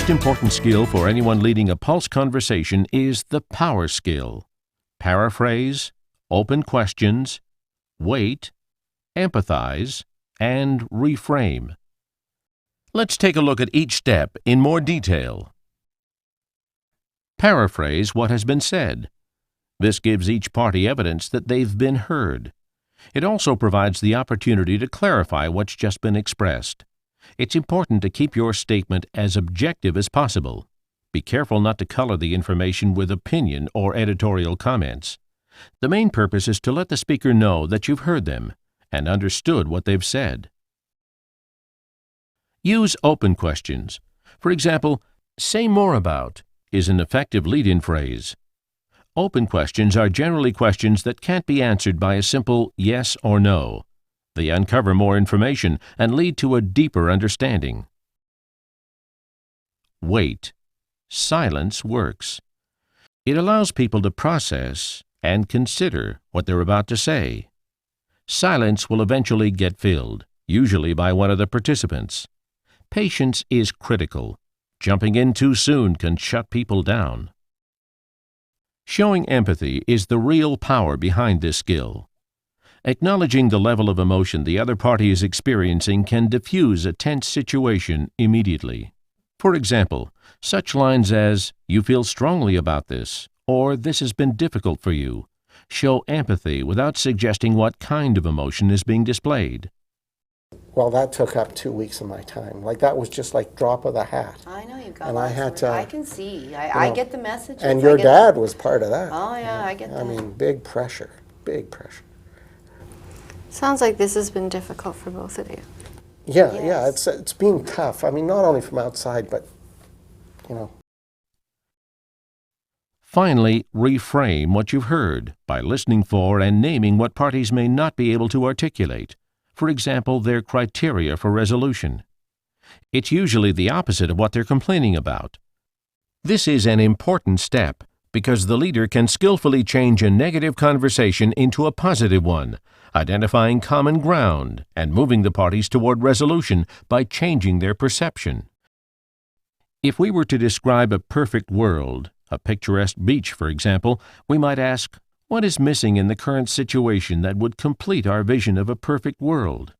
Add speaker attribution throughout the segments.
Speaker 1: most important skill for anyone leading a pulse conversation is the power skill. Paraphrase, open questions, wait, empathize, and reframe. Let's take a look at each step in more detail. Paraphrase what has been said. This gives each party evidence that they've been heard. It also provides the opportunity to clarify what's just been expressed. It's important to keep your statement as objective as possible. Be careful not to color the information with opinion or editorial comments. The main purpose is to let the speaker know that you've heard them and understood what they've said. Use open questions. For example, "Say more about" is an effective lead-in phrase. Open questions are generally questions that can't be answered by a simple yes or no. They uncover more information and lead to a deeper understanding. Wait. Silence works. It allows people to process and consider what they're about to say. Silence will eventually get filled, usually by one of the participants. Patience is critical. Jumping in too soon can shut people down. Showing empathy is the real power behind this skill. Acknowledging the level of emotion the other party is experiencing can diffuse a tense situation immediately. For example, such lines as, "You feel strongly about this," or "This has been difficult for you," show empathy without suggesting what kind of emotion is being displayed.
Speaker 2: Well, that took up 2 weeks of my time. Like, that was just like drop of the hat.
Speaker 3: I know you've got
Speaker 2: And
Speaker 3: lots
Speaker 2: I had
Speaker 3: of
Speaker 2: to,
Speaker 3: I can see. I get the messages.
Speaker 2: And your dad was part of that.
Speaker 3: Oh, yeah, I get that.
Speaker 2: I mean, big pressure, big pressure.
Speaker 4: Sounds like this has been difficult for both of you.
Speaker 2: Yeah,
Speaker 3: Yes.
Speaker 2: yeah, it's been tough. I mean, not only from outside, but, you know.
Speaker 1: Finally, reframe what you've heard by listening for and naming what parties may not be able to articulate. For example, their criteria for resolution. It's usually the opposite of what they're complaining about. This is an important step because the leader can skillfully change a negative conversation into a positive one, identifying common ground and moving the parties toward resolution by changing their perception. If we were to describe a perfect world, a picturesque beach, for example, we might ask, what is missing in the current situation that would complete our vision of a perfect world?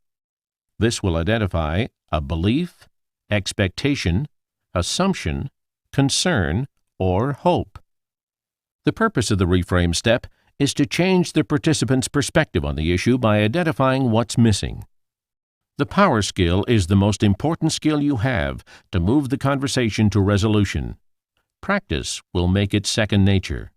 Speaker 1: This will identify a belief, expectation, assumption, concern, or hope. The purpose of the reframe step is to change the participant's perspective on the issue by identifying what's missing. The power skill is the most important skill you have to move the conversation to resolution. Practice will make it second nature.